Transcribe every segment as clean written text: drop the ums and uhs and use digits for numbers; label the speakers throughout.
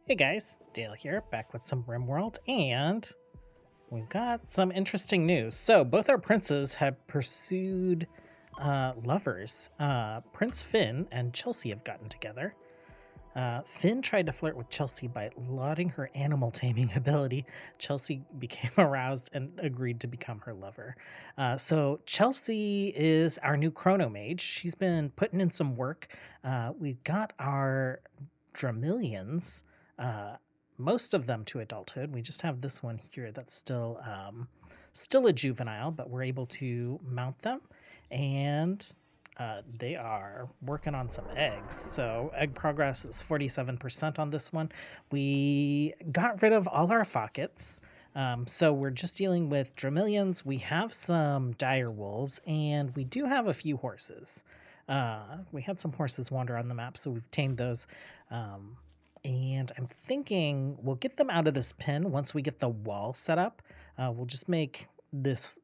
Speaker 1: Hey guys, Dale here, back with some RimWorld, and we've got some interesting news. So, both our princes have pursued lovers. Prince Finn and Chelsea have gotten together. Finn tried to flirt with Chelsea by lauding her animal taming ability. Chelsea became aroused and agreed to become her lover. So, Chelsea is our new chrono mage. She's been putting in some work. We've got our Dramillions, uh, most of them to adulthood. We just have this one here that's still a juvenile, but we're able to mount them, and they are working on some eggs. So egg progress is 47% on this one. We got rid of all our Fockets. So we're just dealing with Dramillions. We have some dire wolves, and we do have a few horses. We had some horses wander on the map, so we've tamed those. And I'm thinking we'll get them out of this pen once we get the wall set up. We'll just make this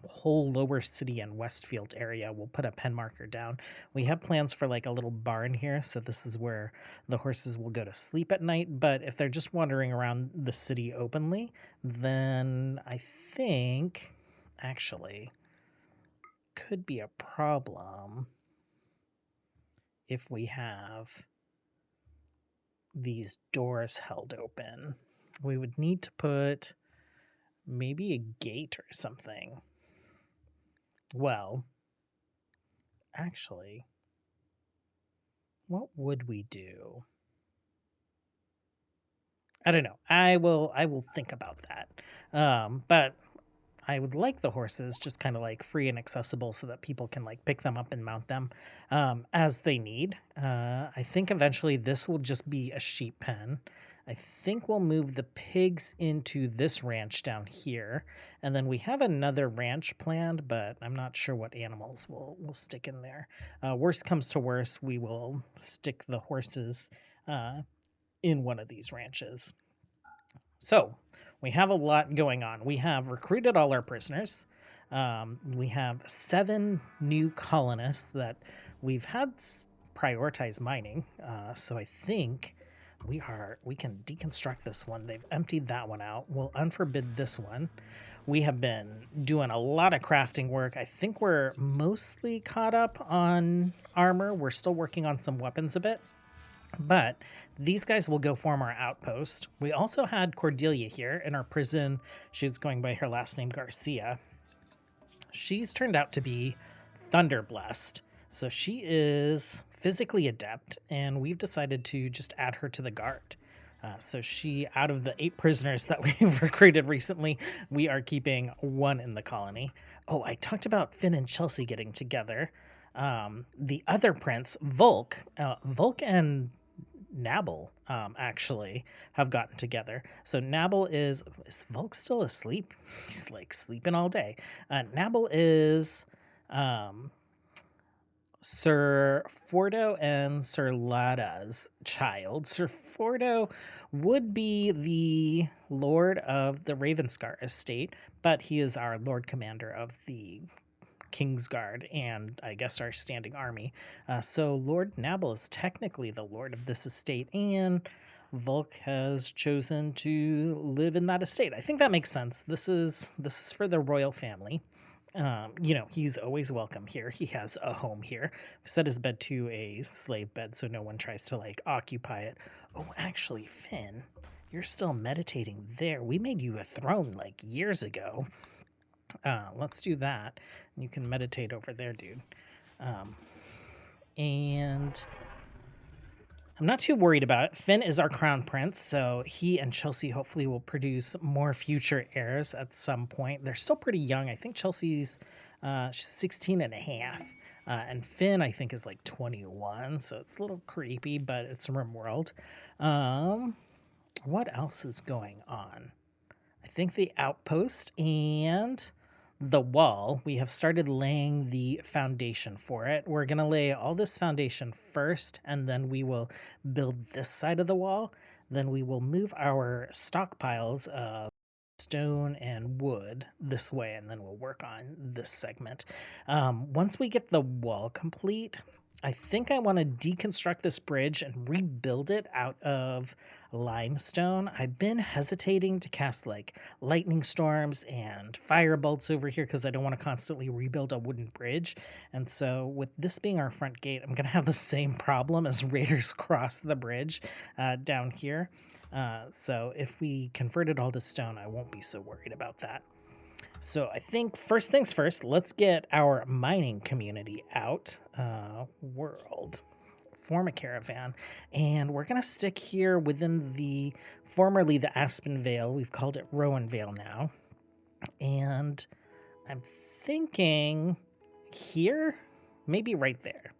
Speaker 1: whole lower city and Westfield area. We'll put a pen marker down. We have plans for like a little barn here, so this is where the horses will go to sleep at night. But if they're just wandering around the city openly, then I think actually could be a problem if we have these doors held open. We would need to put maybe a gate or something. Well, actually, what would we do? I don't know. I will think about that. But I would like the horses just kind of like free and accessible so that people can like pick them up and mount them as they need. I think eventually this will just be a sheep pen. I think we'll move the pigs into this ranch down here. And then we have another ranch planned, but I'm not sure what animals we'll stick in there. Worst comes to worst, we will stick the horses in one of these ranches. So we have a lot going on. We have recruited all our prisoners. We have 7 new colonists that we've had prioritize mining. So I think we can deconstruct this one. They've emptied that one out. We'll unforbid this one. We have been doing a lot of crafting work. I think we're mostly caught up on armor. We're still working on some weapons a bit. But these guys will go form our outpost. We also had Cordelia here in our prison. She's going by her last name, Garcia. She's turned out to be thunder blessed. So she is physically adept, and we've decided to just add her to the guard. So she, out of the 8 prisoners that we've recruited recently, we are keeping 1 in the colony. Oh, I talked about Finn and Chelsea getting together. The other prince, Volk and Nabble actually have gotten together. So Nabble is Volk still asleep? He's like sleeping all day. Nabble is Sir Fordo and Sir Lada's child. Sir Fordo would be the lord of the Ravenscar estate, but he is our lord commander of the Kingsguard and I guess our standing army. So Lord Nabble is technically the lord of this estate, and Volk has chosen to live in that estate. I think that makes sense. This is for the royal family. He's always welcome here. He has a home here. We set his bed to a slave bed so no one tries to like occupy it. Oh, actually, Finn, you're still meditating there. We made you a throne like years ago. Let's do that. You can meditate over there, dude. And I'm not too worried about it. Finn is our crown prince, so he and Chelsea hopefully will produce more future heirs at some point. They're still pretty young. I think Chelsea's she's 16 and a half. And Finn, I think, is like 21, so it's a little creepy, but it's RimWorld. What else is going on? I think the outpost and the wall, we have started laying the foundation for it. We're going to lay all this foundation first, and then we will build this side of the wall. Then we will move our stockpiles of stone and wood this way, and then we'll work on this segment. Once we get the wall complete, I think I want to deconstruct this bridge and rebuild it out of limestone. I've been hesitating to cast like lightning storms and fire bolts over here because I don't want to constantly rebuild a wooden bridge. And so, with this being our front gate, I'm going to have the same problem as raiders cross the bridge down here. So, if we convert it all to stone, I won't be so worried about that. So I think first things first, let's get our mining community out. World. Form a caravan. And we're going to stick here within the formerly the Aspen Vale. We've called it Rowan Vale now. And I'm thinking here, maybe right there.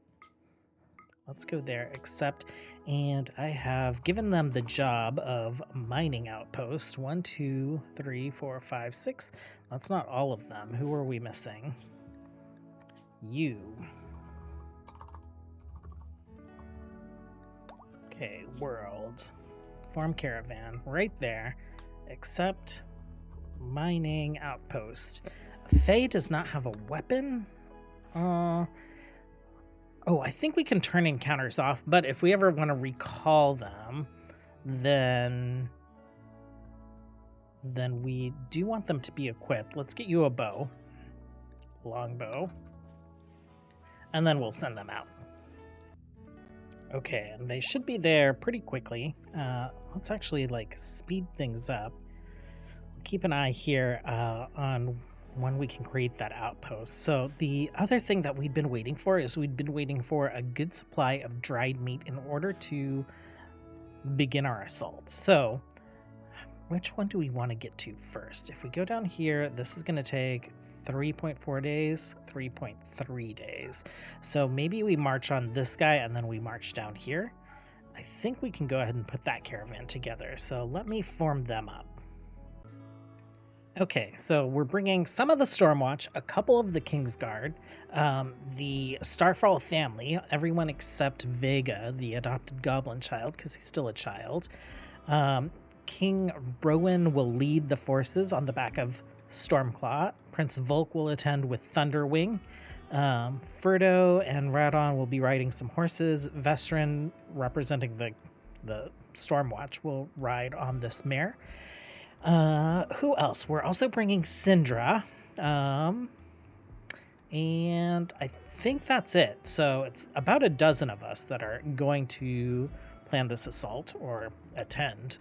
Speaker 1: Let's go there, except, and I have given them the job of mining outpost. 1, 2, 3, 4, 5, 6. That's not all of them. Who are we missing? You. Okay, world. Form caravan, right there, except mining outpost. Faye does not have a weapon? Oh, I think we can turn encounters off, but if we ever want to recall them, then we do want them to be equipped. Let's get you a bow. Longbow. And then we'll send them out. Okay, and they should be there pretty quickly. Let's actually, like, speed things up. Keep an eye here on when we can create that outpost. So the other thing that we'd been waiting for is we'd been waiting for a good supply of dried meat in order to begin our assault. So which one do we want to get to first? If we go down here, this is going to take 3.4 days, 3.3 days. So maybe we march on this guy and then we march down here. I think we can go ahead and put that caravan together. So let me form them up. Okay, so we're bringing some of the Stormwatch, a couple of the Kingsguard, the Starfall family, everyone except Vega, the adopted goblin child, because he's still a child. King Rowan will lead the forces on the back of Stormclaw. Prince Volk will attend with Thunderwing. Furdo and Radon will be riding some horses. Vestrin, representing the Stormwatch, will ride on this mare. Who else? We're also bringing Syndra. And I think that's it. So it's about a dozen of us that are going to plan this assault or attend.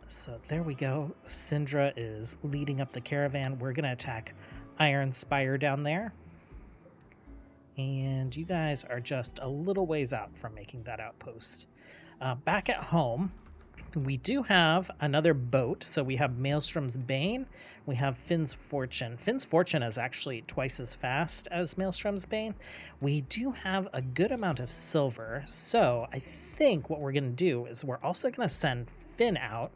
Speaker 1: So there we go. Syndra is leading up the caravan. We're going to attack Iron Spire down there. And you guys are just a little ways out from making that outpost. Back at home, we do have another boat. So we have Maelstrom's Bane. We have Finn's Fortune. Finn's Fortune is actually twice as fast as Maelstrom's Bane. We do have a good amount of silver. So I think what we're going to do is we're also going to send Finn out.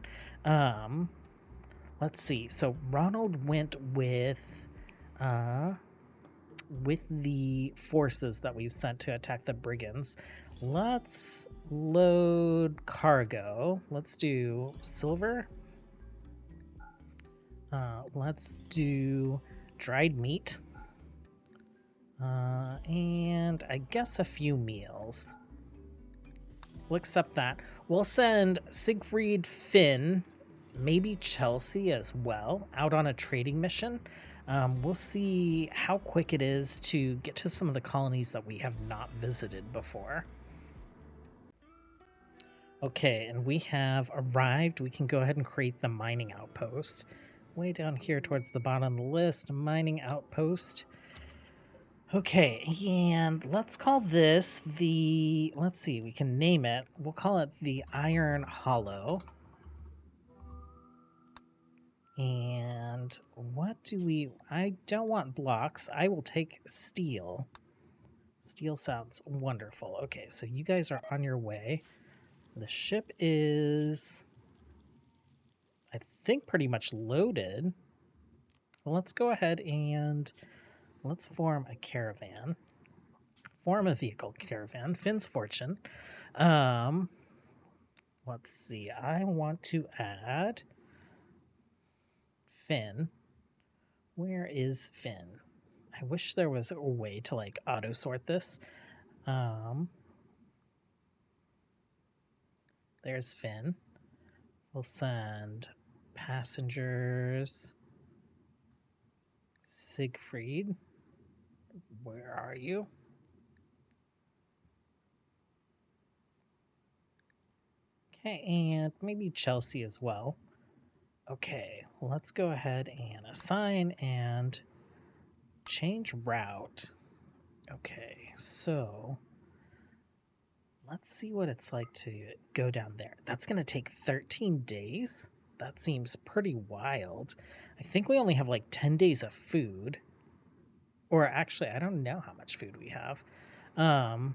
Speaker 1: Let's see. So Ronald went with the forces that we've sent to attack the brigands. Let's load cargo. Let's do silver. Let's do dried meat. And I guess a few meals. We'll accept that. We'll send Siegfried, Finn, maybe Chelsea as well, out on a trading mission. We'll see how quick it is to get to some of the colonies that we have not visited before. Okay, and we have arrived. We can go ahead and create the mining outpost. Way down here towards the bottom of the list, mining outpost. Okay, and let's call this the, let's see, we can name it. We'll call it the Iron Hollow. And what do we, I don't want blocks. I will take steel. Steel sounds wonderful. Okay, so you guys are on your way. The ship is, I think, pretty much loaded. Well, let's go ahead and let's form a caravan. Form a vehicle caravan. Finn's Fortune. Let's see. I want to add Finn. Where is Finn? I wish there was a way to like auto sort this. There's Finn. We'll send passengers. Siegfried, where are you? Okay, and maybe Chelsea as well. Okay, let's go ahead and assign and change route. Okay, so let's see what it's like to go down there. That's going to take 13 days. That seems pretty wild. I think we only have like 10 days of food. Or actually, I don't know how much food we have. No,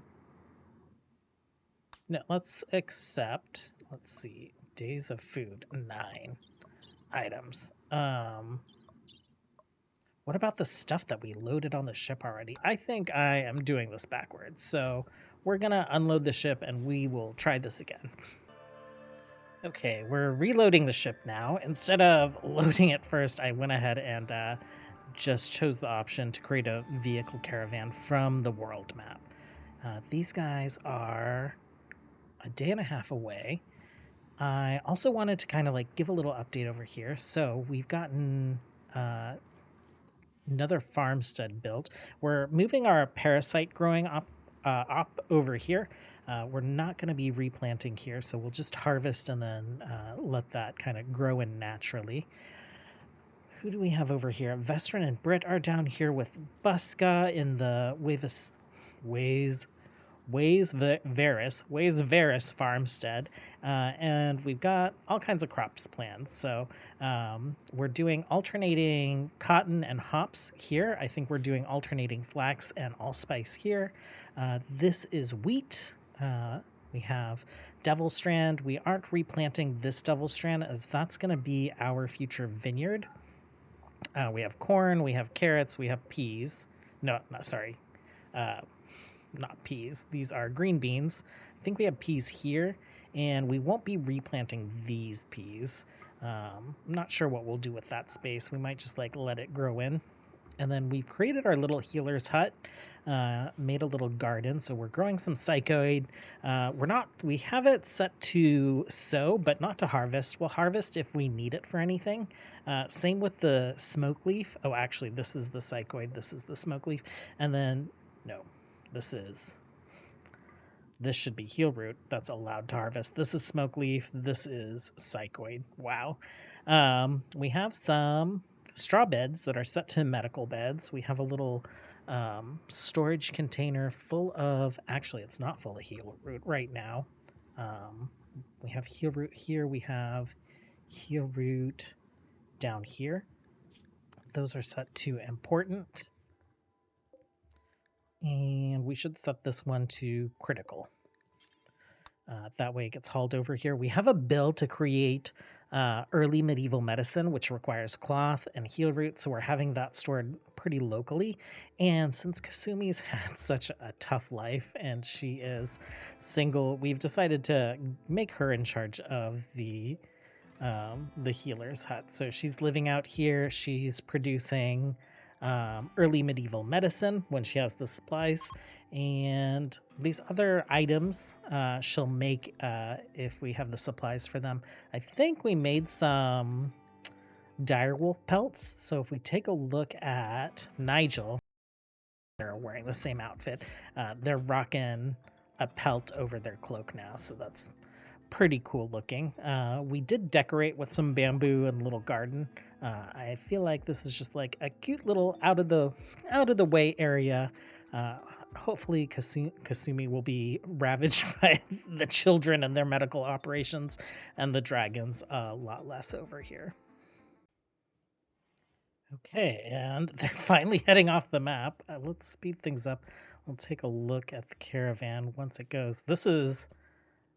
Speaker 1: let's accept, let's see, days of food, 9 items. What about the stuff that we loaded on the ship already? I think I am doing this backwards. So we're gonna unload the ship and we will try this again. Okay, we're reloading the ship now. Instead of loading it first, I went ahead and just chose the option to create a vehicle caravan from the world map. These guys are a day and a half away. I also wanted to kind of like give a little update over here. So we've gotten another farmstead built. We're moving our parasite growing up over here. We're not going to be replanting here, so we'll just harvest and then let that kind of grow in naturally. Who do we have over here? Vestrin and Britt are down here with Buska in the Varus farmstead, and we've got all kinds of crops planned. So we're doing alternating cotton and hops here. I think we're doing alternating flax and allspice here. This is wheat. We have Devil Strand. We aren't replanting this Devil Strand as that's going to be our future vineyard. We have corn, we have carrots, we have peas. No, sorry. Not peas. These are green beans. I think we have peas here, and we won't be replanting these peas. I'm not sure what we'll do with that space. We might just like let it grow in. And then we've created our little healer's hut, made a little garden. So we're growing some psychoid. We have it set to sow, but not to harvest. We'll harvest if we need it for anything. Same with the smoke leaf. Oh, actually, this is the psychoid. This is the smoke leaf. And then, no, this should be heal root. That's allowed to harvest. This is smoke leaf. This is psychoid. Wow. We have some straw beds that are set to medical beds. We have a little storage container full of, actually it's not full of heal root right now. We have heal root here. We have heal root down here. Those are set to important. And we should set this one to critical. That way it gets hauled over here. We have a bill to create early medieval medicine, which requires cloth and heal root, so we're having that stored pretty locally. And since Kasumi's had such a tough life and she is single, we've decided to make her in charge of the healer's hut. So she's living out here. She's producing early medieval medicine when she has the supplies, and these other items she'll make if we have the supplies for them. I think we made some direwolf pelts, so if we take a look at Nigel, they're wearing the same outfit. They're rocking a pelt over their cloak now, so that's pretty cool looking. We did decorate with some bamboo and a little garden. I feel like this is just like a cute little out of the way area. Hopefully Kasumi will be ravaged by the children and their medical operations, and the dragons a lot less over here. Okay, and they're finally heading off the map. Let's speed things up. We'll take a look at the caravan once it goes. This is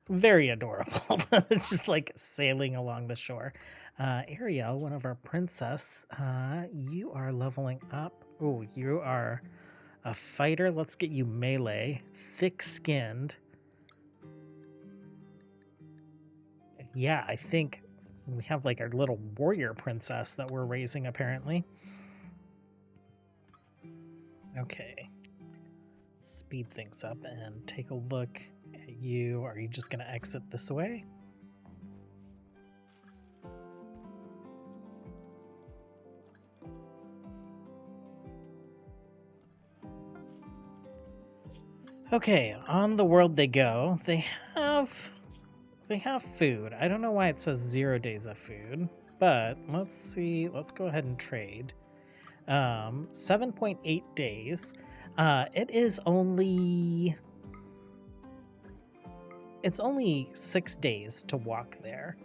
Speaker 1: very adorable. It's just like sailing along the shore. Ariel, one of our princess, you are leveling up. Oh, you are a fighter. Let's get you melee, thick-skinned. Yeah, I think we have like our little warrior princess that we're raising apparently. Okay. speed things up and take a look at you. Are you just going to exit this way? Okay, on the world they go. They have food. I don't know why it says 0 days of food, but let's see. Let's go ahead and trade. 7.8 days. It is only... It's only 6 days to walk there.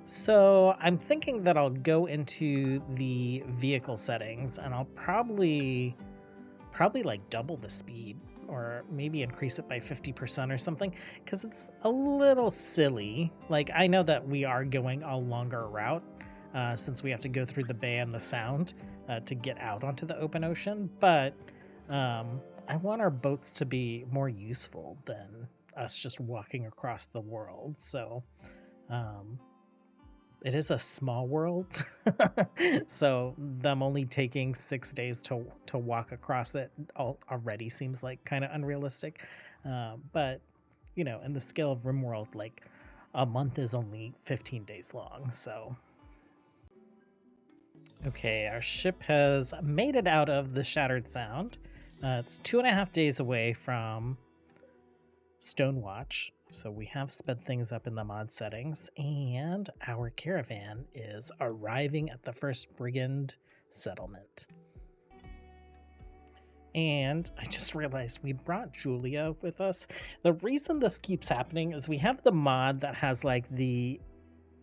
Speaker 1: So I'm thinking that I'll go into the vehicle settings and I'll probably like double the speed, or maybe increase it by 50% or something, because it's a little silly. Like, I know that we are going a longer route since we have to go through the bay and the sound to get out onto the open ocean, but I want our boats to be more useful than us just walking across the world. So it is a small world, so them only taking 6 days to walk across it already seems like kind of unrealistic. But, you know, in the scale of RimWorld, like, a month is only 15 days long, so... Okay, our ship has made it out of the Shattered Sound. It's 2.5 days away from Stonewatch. So we have sped things up in the mod settings, and our caravan is arriving at the first brigand settlement. And I just realized we brought Julia with us. The reason this keeps happening is we have the mod that has like the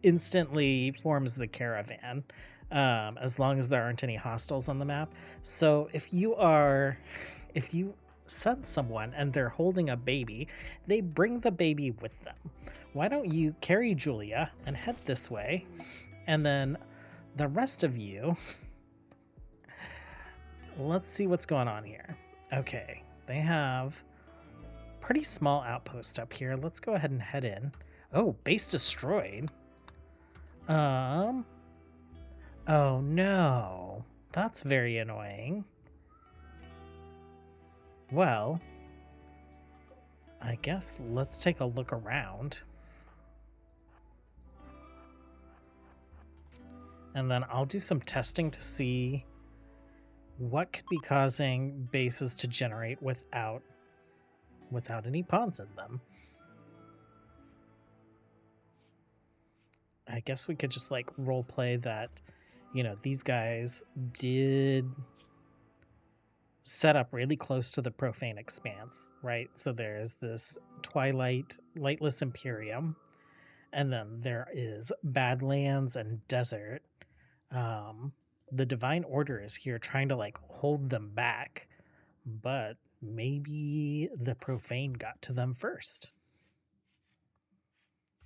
Speaker 1: instantly forms the caravan, as long as there aren't any hostiles on the map. So if you send someone and they're holding a baby, they bring the baby with them. Why don't you carry Julia and head this way, and then the rest of you, let's see what's going on here. Okay, they have pretty small outpost up here. Let's go ahead and head in. Oh, base destroyed. Oh no, that's very annoying. Well, I guess let's take a look around. And then I'll do some testing to see what could be causing bases to generate without any pawns in them. I guess we could just like role play that, you know, these guys did set up really close to the Profane Expanse, right? So there's this Twilight, Lightless Imperium, and then there is Badlands and Desert. The Divine Order is here trying to like hold them back, but maybe the Profane got to them first.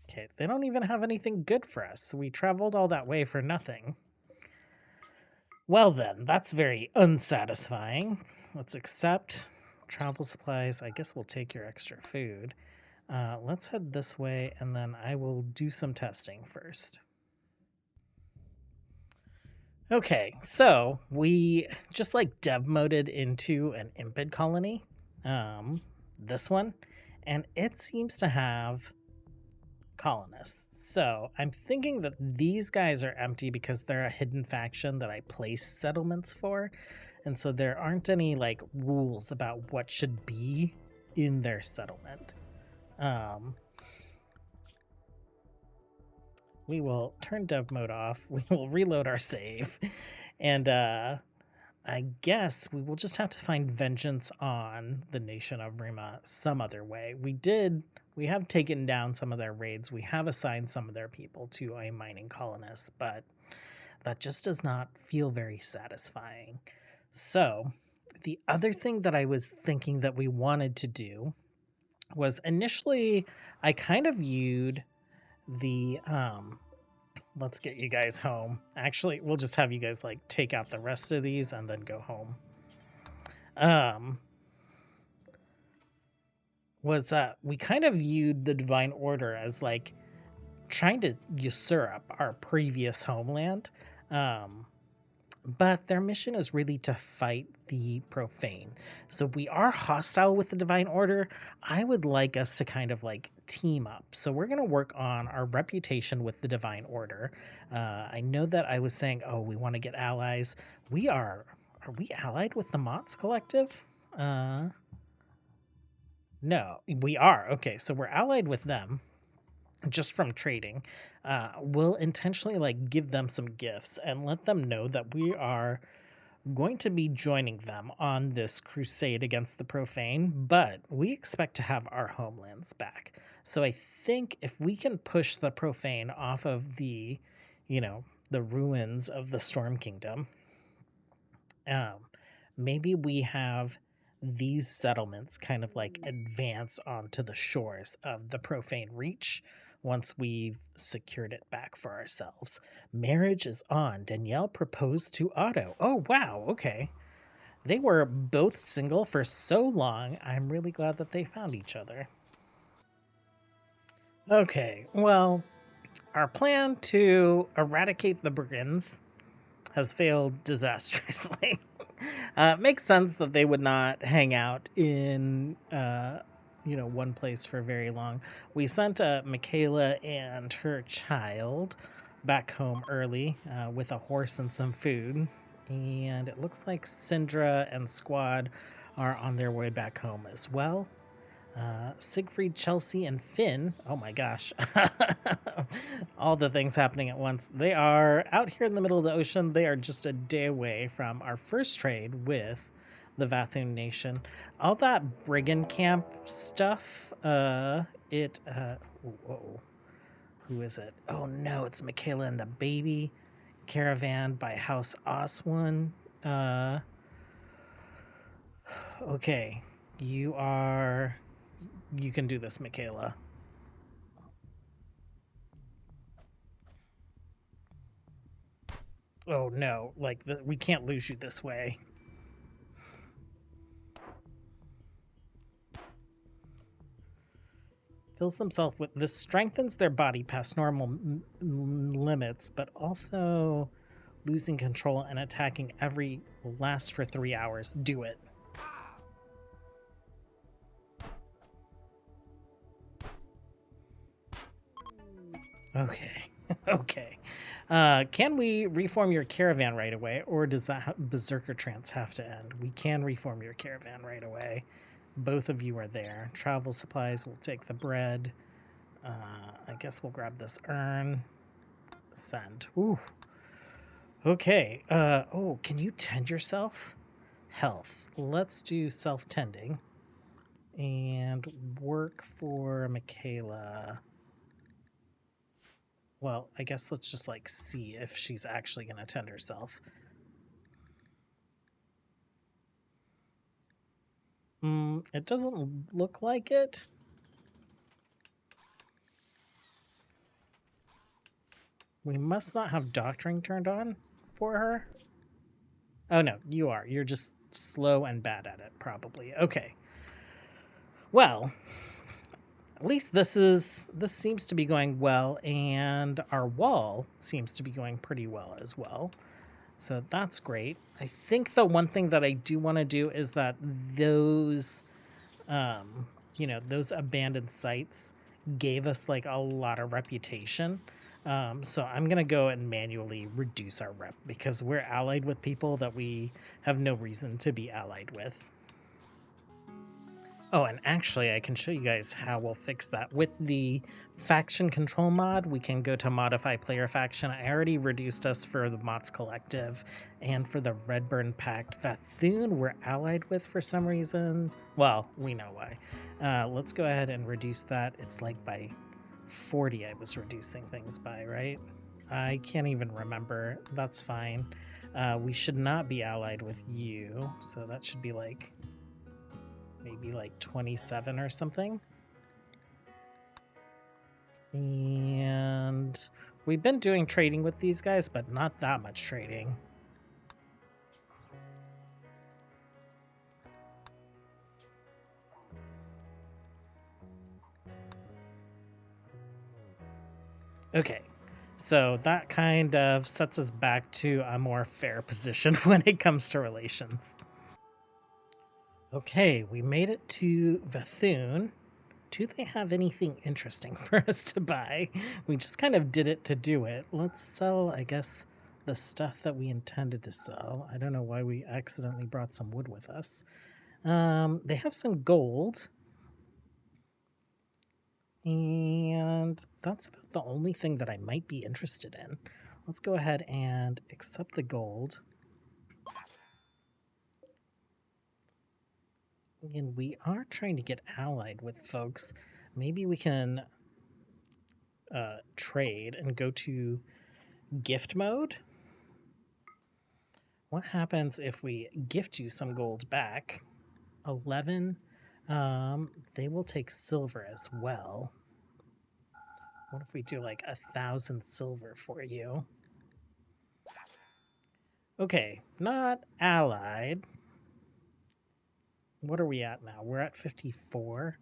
Speaker 1: Okay, they don't even have anything good for us. We traveled all that way for nothing. Well then, that's very unsatisfying. Let's accept travel supplies. I guess we'll take your extra food. Let's head this way, and then I will do some testing first. Okay, so we just like dev moded into an Impid colony, this one, and it seems to have colonists. So I'm thinking that these guys are empty because they're a hidden faction that I place settlements for, and so there aren't any like rules about what should be in their settlement. We will turn dev mode off. We will reload our save, and I guess we will just have to find vengeance on the nation of Rima some other way. We have taken down some of their raids. We have assigned some of their people to a mining colonist, but that just does not feel very satisfying. So the other thing that I was thinking that we wanted to do was initially I kind of viewed the let's get you guys home. Actually, we'll just have you guys like take out the rest of these and then go home. Was that we kind of viewed the Divine Order as like trying to usurp our previous homeland. but their mission is really to fight the Profane. So we are hostile with the Divine Order. I would like us to kind of like team up. So we're going to work on our reputation with the Divine Order. I know that I was saying, oh, we want to get allies. Are we allied with the Mott's Collective? No, we are. Okay, so we're allied with them just from trading. We'll intentionally like give them some gifts and let them know that we are going to be joining them on this crusade against the Profane, but we expect to have our homelands back. So I think if we can push the Profane off of the, the ruins of the Storm Kingdom, um, maybe we have these settlements kind of like advance onto the shores of the Profane Reach once we've secured it back for ourselves. Marriage is on. Danielle proposed to Otto. Oh, wow. Okay. They were both single for so long. I'm really glad that they found each other. Okay. Well, our plan to eradicate the brigands has failed disastrously. Makes sense that they would not hang out in, one place for very long. We sent Michaela and her child back home early with a horse and some food. And it looks like Syndra and Squad are on their way back home as well. Siegfried, Chelsea, and Finn. Oh my gosh. All the things happening at once. They are out here in the middle of the ocean. They are just a day away from our first trade with the Vathun Nation. All that brigand camp stuff, whoa. Who is it? Oh no, it's Michaela and the baby. Caravan by House Oswin. Okay. You can do this, Michaela. Oh no, we can't lose you this way. Fills themselves with this, strengthens their body past normal limits, but also losing control and attacking every will last for 3 hours. Do it. Okay. Okay. Can we reform your caravan right away, or does that Berserker Trance have to end? We can reform your caravan right away. Both of you are there. Travel supplies, we'll take the bread. I guess we'll grab this urn. Send. Ooh. Okay. Can you tend yourself? Health. Let's do self-tending. And work for Michaela. Well, I guess let's just see if she's actually going to tend herself. It doesn't look like it. We must not have doctoring turned on for her. Oh no, you are. You're just slow and bad at it, probably. Okay. Well, at least this seems to be going well, and our wall seems to be going pretty well as well. So that's great. I think the one thing that I do want to do is that those those abandoned sites gave us a lot of reputation. So I'm going to go and manually reduce our rep because we're allied with people that we have no reason to be allied with. Oh, and actually, I can show you guys how we'll fix that. With the faction control mod, we can go to modify player faction. I already reduced us for the Mott's Collective, and for the Redburn Pact. Vathun, we're allied with for some reason. Well, we know why. Let's go ahead and reduce that. It's by 40 I was reducing things by, right? I can't even remember. That's fine. We should not be allied with you, so that should be maybe 27 or something. And we've been doing trading with these guys, but not that much trading. Okay, So that kind of sets us back to a more fair position when it comes to relations. Okay, we made it to Bethune. Do they have anything interesting for us to buy? We just kind of did it to do it. Let's sell, I guess, the stuff that we intended to sell. I don't know why we accidentally brought some wood with us. They have some gold. And that's about the only thing that I might be interested in. Let's go ahead and accept the gold. And we are trying to get allied with folks. Maybe we can trade and go to gift mode. What happens if we gift you some gold back? 11. They will take silver as well. What if we do like 1,000 silver for you? Okay, not allied. What are we at now? We're at 54.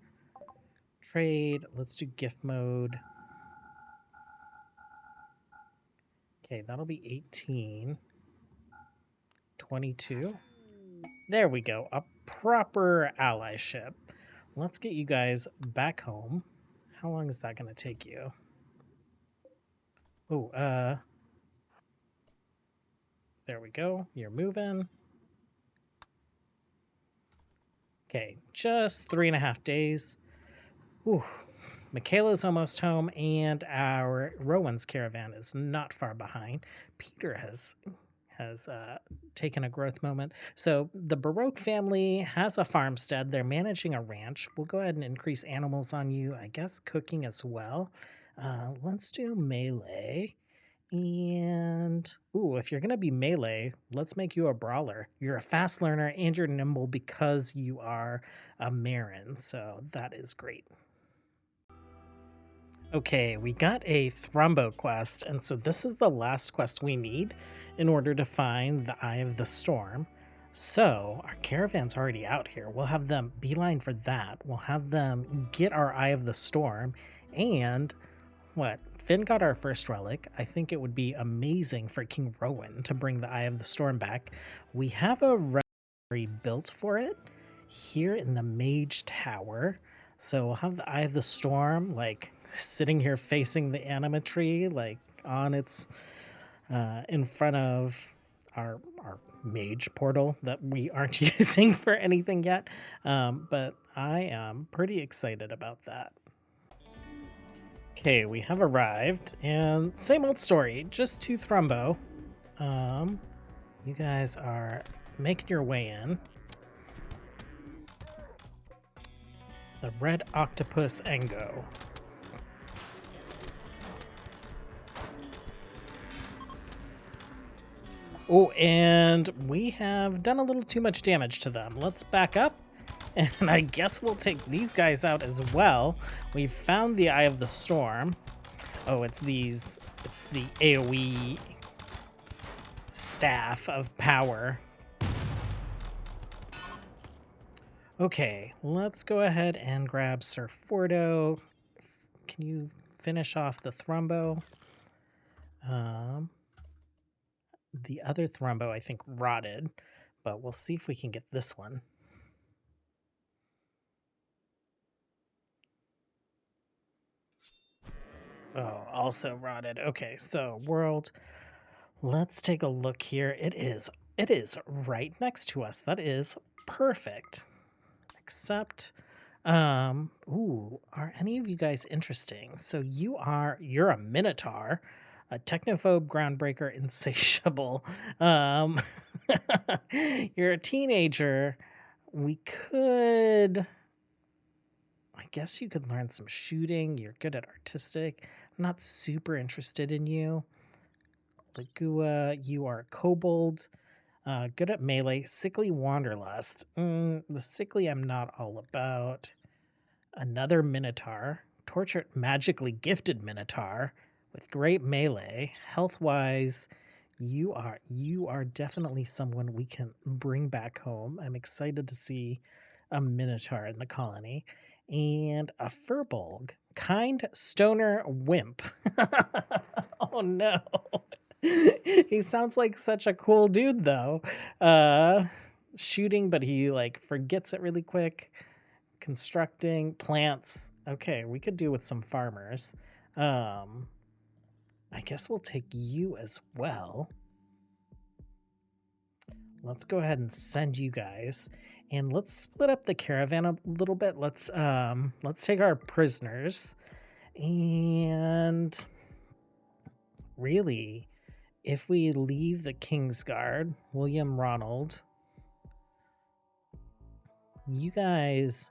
Speaker 1: Trade. Let's do gift mode. Okay, that'll be 18. 22. There we go. A proper allyship. Let's get you guys back home. How long is that going to take you? Oh, there we go. You're moving. Okay, just 3.5 days. Ooh, Michaela's almost home, and our Rowan's caravan is not far behind. Peter has taken a growth moment. So the Baroque family has a farmstead. They're managing a ranch. We'll go ahead and increase animals on you. I guess cooking as well. Let's do melee. And, ooh, if you're going to be melee, let's make you a brawler. You're a fast learner and you're nimble because you are a Marin. So that is great. Okay, we got a Thrumbo quest, and so this is the last quest we need in order to find the Eye of the Storm. So our caravan's already out here. We'll have them beeline for that. We'll have them get our Eye of the Storm, and what? Finn got our first relic. I think it would be amazing for King Rowan to bring the Eye of the Storm back. We have a relic built for it here in the Mage Tower. So we'll have the Eye of the Storm, like, sitting here facing the anima tree, like, on its, in front of our mage portal that we aren't using for anything yet. But I am pretty excited about that. Okay, we have arrived, and same old story, just 2 Thrumbo. You guys are making your way in. The Red Octopus Engo. Oh, and we have done a little too much damage to them. Let's back up, and I guess we'll take these guys out as well. We've found the Eye of the Storm. Oh, it's the AoE staff of power. Okay, let's go ahead and grab Sir Fordo. Can you finish off the Thrumbo? The other Thrumbo, I think, rotted, but we'll see if we can get this one. Oh, also rotted. Okay, so world. Let's take a look here. It is right next to us. That is perfect. Except, ooh, are any of you guys interesting? So you're a Minotaur, a technophobe, groundbreaker, insatiable. You're a teenager. We could, I guess you could learn some shooting. You're good at artistic. I'm not super interested in you. Lagua, you are a kobold. Good at melee. Sickly Wanderlust. The sickly I'm not all about. Another Minotaur. Tortured, magically gifted Minotaur with great melee. Health-wise, you are definitely someone we can bring back home. I'm excited to see a Minotaur in the colony. And a Furbolg. Kind stoner wimp. Oh no. He sounds like such a cool dude though. Shooting, but he like forgets it really quick. Constructing plants. Okay, we could do with some farmers. I guess we'll take you as well. Let's go ahead and send you guys, and let's split up the caravan a little bit. Let's take our prisoners, and really, if we leave the Kingsguard, William Ronald, you guys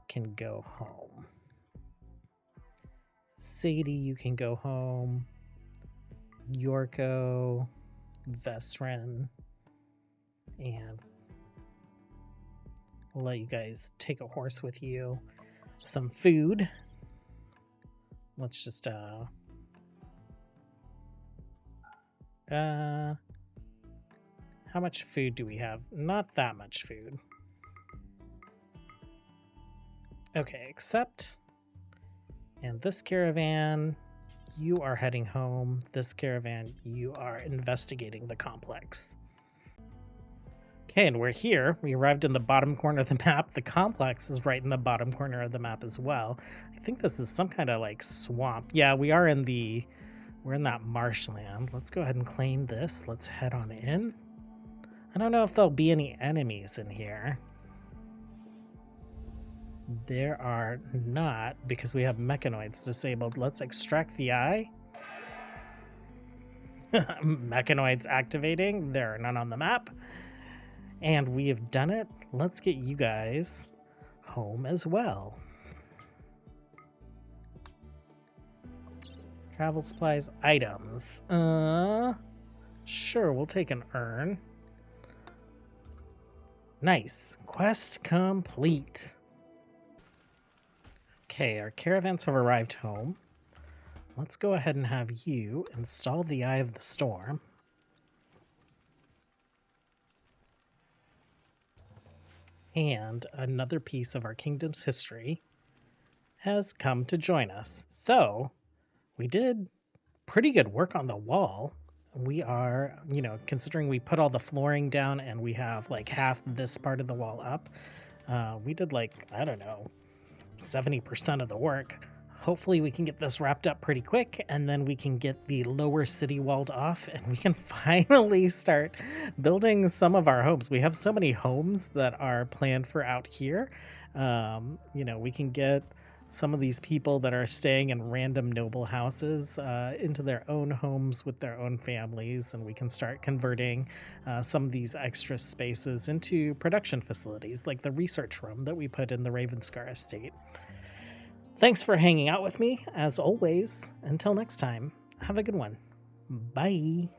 Speaker 1: can go home. Sadie, you can go home. Yorko, Vesren, and we'll let you guys take a horse with you. Some food. Let's just how much food do we have? Not that much food. Okay, accept. And this caravan, you are heading home. This caravan, you are investigating the complex. Okay, and we're here. We arrived in the bottom corner of the map. The complex is right in the bottom corner of the map as well. I think this is some kind of like swamp. Yeah, we're in that marshland. Let's go ahead and claim this. Let's head on in. I don't know if there'll be any enemies in here. There are not, because we have mechanoids disabled. Let's extract the eye. Mechanoids activating. There are none on the map. And we have done it. Let's get you guys home as well. Travel supplies, items. Sure, we'll take an urn. Nice. Quest complete. Okay, our caravans have arrived home. Let's go ahead and have you install the Eye of the Storm. And another piece of our kingdom's history has come to join us. So we did pretty good work on the wall. We are, considering we put all the flooring down and we have like half this part of the wall up, we did like, I don't know, 70% of the work. Hopefully we can get this wrapped up pretty quick, and then we can get the lower city walled off, and we can finally start building some of our homes. We have so many homes that are planned for out here. We can get some of these people that are staying in random noble houses into their own homes with their own families, and we can start converting some of these extra spaces into production facilities, like the research room that we put in the Ravenscar estate. Thanks for hanging out with me, as always. Until next time, have a good one. Bye.